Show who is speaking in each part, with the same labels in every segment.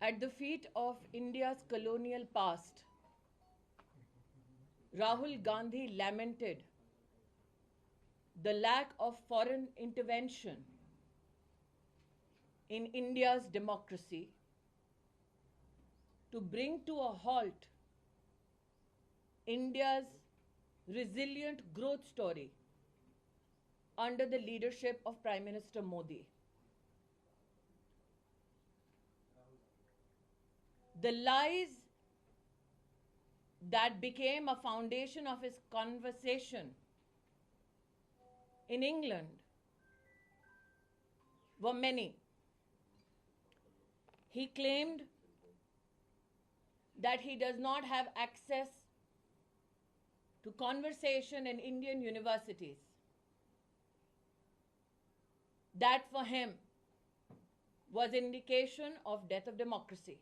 Speaker 1: At the feet of India's colonial past, Rahul Gandhi lamented the lack of foreign intervention in India's democracy to bring to a halt India's resilient growth story under the leadership of Prime Minister Modi. The lies that became a foundation of his conversation in England were many. He claimed that he does not have access to conversation in Indian universities. That for him was indication of death of democracy.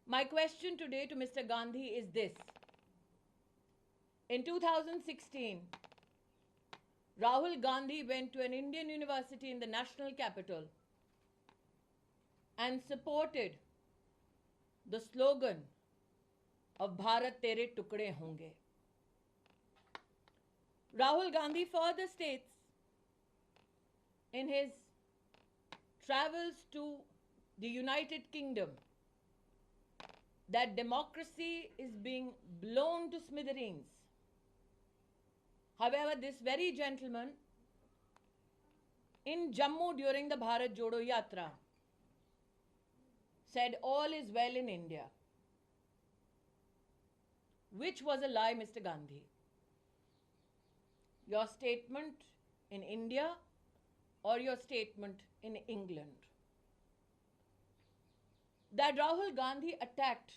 Speaker 1: My question today to Mr. Gandhi is this. In 2016, Rahul Gandhi went to an Indian university in the national capital and supported the slogan of Bharat Tere Tukde Honge. Rahul Gandhi further states in his travels to the United Kingdom that democracy is being blown to smithereens. However, this very gentleman in Jammu during the Bharat Jodo Yatra said all is well in India, which was a lie, Mr. Gandhi. Your statement in India or your statement in England? That Rahul Gandhi attacked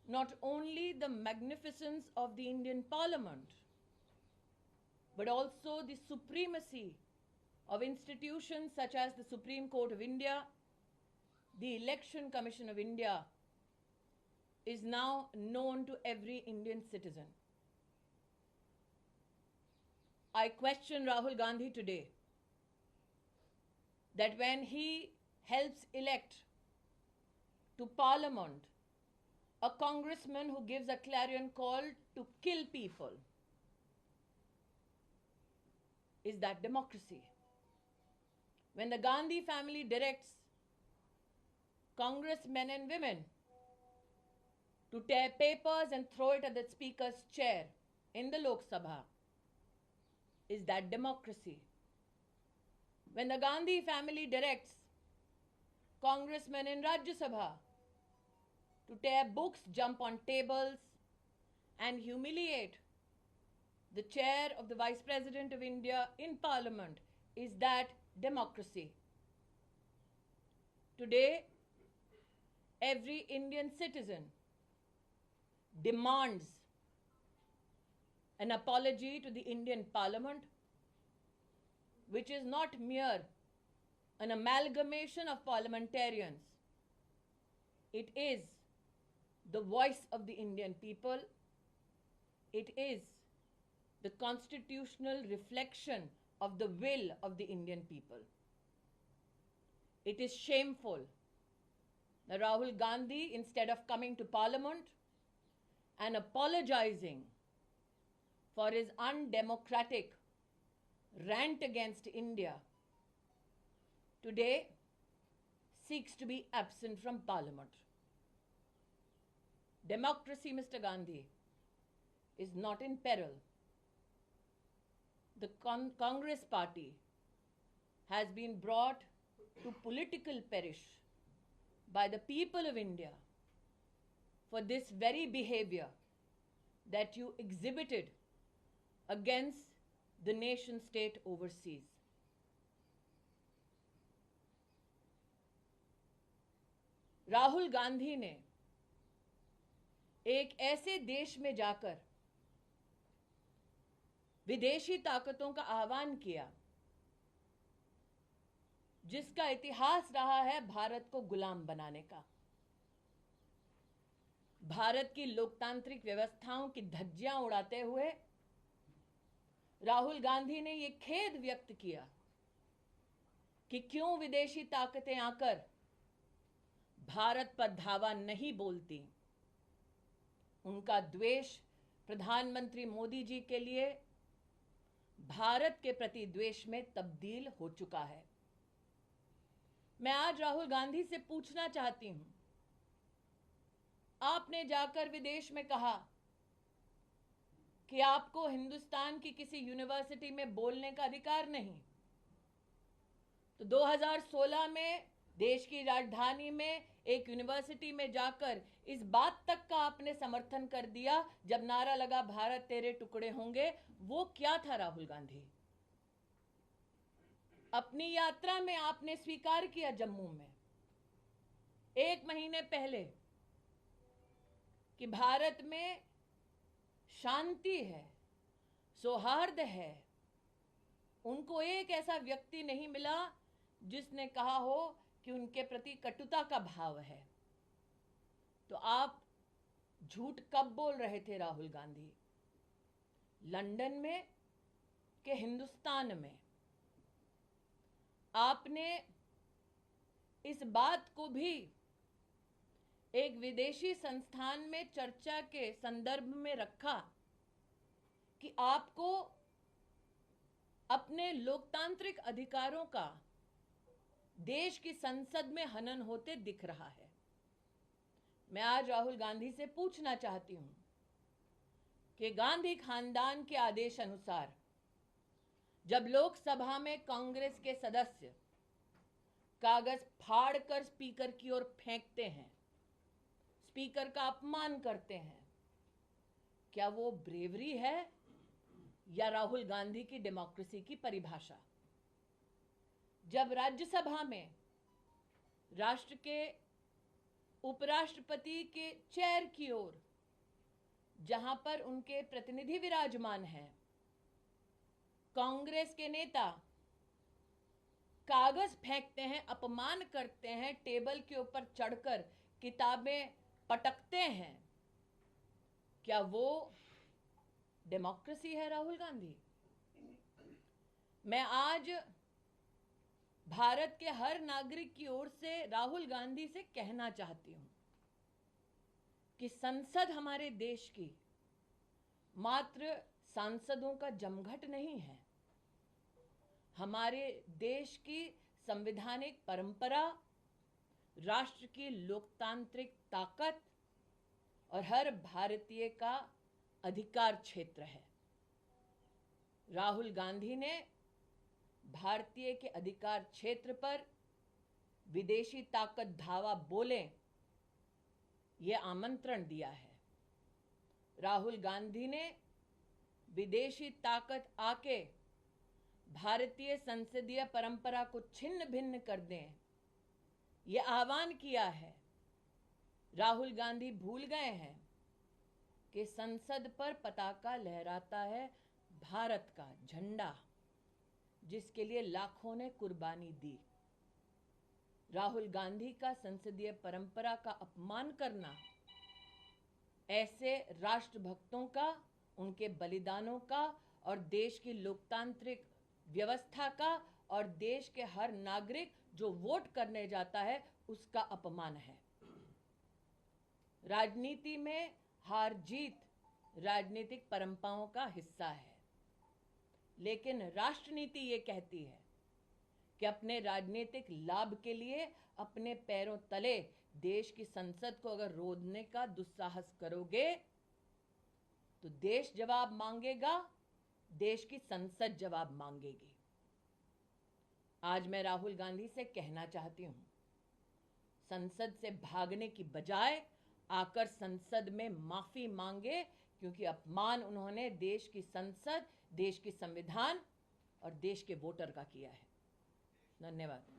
Speaker 1: not only the magnificence of the Indian Parliament, but also the supremacy of institutions such as the Supreme Court of India, the Election Commission of India, is now known to every Indian citizen. I question Rahul Gandhi today that when he helps elect to Parliament a congressman who gives a clarion call to kill people, is that democracy? When the Gandhi family directs congressmen and women to tear papers and throw it at the speaker's chair in the Lok Sabha, is that democracy? When the Gandhi family directs congressmen in Rajya Sabha to tear books, jump on tables, and humiliate the chair of the Vice President of India in Parliament, is that democracy? Today, every Indian citizen demands an apology to the Indian Parliament, which is not mere an amalgamation of parliamentarians. It is the voice of the Indian people. It is the constitutional reflection of the will of the Indian people. It is shameful that Rahul Gandhi, instead of coming to Parliament and apologizing for his undemocratic rant against India, today seeks to be absent from Parliament. Democracy, Mr. Gandhi, is not in peril. The Congress party has been brought to political perish by the people of India for this very behavior that you exhibited against the nation state overseas. Rahul Gandhi ने एक ऐसे देश में जाकर विदेशी ताकतों का आह्वान किया जिसका इतिहास रहा है भारत को गुलाम बनाने का। भारत की लोकतांत्रिक व्यवस्थाओं की धज्जियां उड़ाते हुए राहुल गांधी ने ये खेद व्यक्त किया कि क्यों विदेशी ताकतें आकर भारत पर धावा नहीं बोलती। उनका द्वेष प्रधानमंत्री मोदी जी के लिए भारत के प्रति द्वेष में तब्दील हो चुका है। मैं आज राहुल गांधी से पूछना चाहती हूं, आपने जाकर विदेश में कहा कि आपको हिंदुस्तान की किसी यूनिवर्सिटी में बोलने का अधिकार नहीं, तो 2016 में देश की राजधानी में एक यूनिवर्सिटी में जाकर इस बात तक का आपने समर्थन कर दिया जब नारा लगा भारत तेरे टुकड़े होंगे। वो क्या था राहुल गांधी? अपनी यात्रा में आपने स्वीकार किया जम्मू में 1 महीने पहले कि भारत में शांति है, सौहार्द है। उनको एक ऐसा व्यक्ति नहीं मिला जिसने कहा हो कि उनके प्रति कटुता का भाव है। तो आप झूठ कब बोल रहे थे राहुल गांधी? लंदन में कि हिंदुस्तान में आपने इस बात को भी एक विदेशी संस्थान में चर्चा के संदर्भ में रखा कि आपको अपने लोकतांत्रिक अधिकारों का देश की संसद में हनन होते दिख रहा है। मैं आज राहुल गांधी से पूछना चाहती हूं कि गांधी खानदान के आदेश अनुसार जब लोकसभा में कांग्रेस के सदस्य कागज फाड़कर स्पीकर की ओर फेंकते हैं, स्पीकर का अपमान करते हैं, क्या वो ब्रेवरी है या राहुल गांधी की डेमोक्रेसी की परिभाषा? जब राज्यसभा में राष्ट्र के उपराष्ट्रपति के चेयर की ओर, जहां पर उनके प्रतिनिधि विराजमान हैं, कांग्रेस के नेता कागज फेंकते हैं, अपमान करते हैं, टेबल के ऊपर चढ़कर किताबें पटकते हैं, क्या वो डेमोक्रेसी है राहुल गांधी? मैं आज भारत के हर नागरिक की ओर से राहुल गांधी से कहना चाहती हूं कि संसद हमारे देश की मात्र सांसदों का जमघट नहीं है। हमारे देश की संवैधानिक परंपरा, राष्ट्र की लोकतांत्रिक ताकत और हर भारतीय का अधिकार क्षेत्र है। राहुल गांधी ने भारतीय के अधिकार क्षेत्र पर विदेशी ताकत धावा बोले, ये आमंत्रण दिया है। राहुल गांधी ने विदेशी ताकत आके भारतीय संसदीय परंपरा को छिन्न भिन्न कर दें, ये आह्वान किया है। राहुल गांधी भूल गए हैं कि संसद पर पताका लहराता है भारत का झंडा, जिसके लिए लाखों ने कुर्बानी दी। राहुल गांधी का संसदीय परंपरा का अपमान करना ऐसे राष्ट्रभक्तों का, उनके बलिदानों का और देश की लोकतांत्रिक व्यवस्था का और देश के हर नागरिक जो वोट करने जाता है उसका अपमान है। राजनीति में हार जीत राजनीतिक परंपराओं का हिस्सा है, लेकिन राष्ट्रनीति ये कहती है कि अपने राजनीतिक लाभ के लिए अपने पैरों तले देश की संसद को अगर रोधने का दुस्साहस करोगे तो देश जवाब मांगेगा, देश की संसद जवाब मांगेगी। आज मैं राहुल गांधी से कहना चाहती हूं, संसद से भागने की बजाय आकर संसद में माफी मांगे, क्योंकि अपमान उन्होंने देश की संसद, देश की संविधान और देश के वोटर का किया है। धन्यवाद।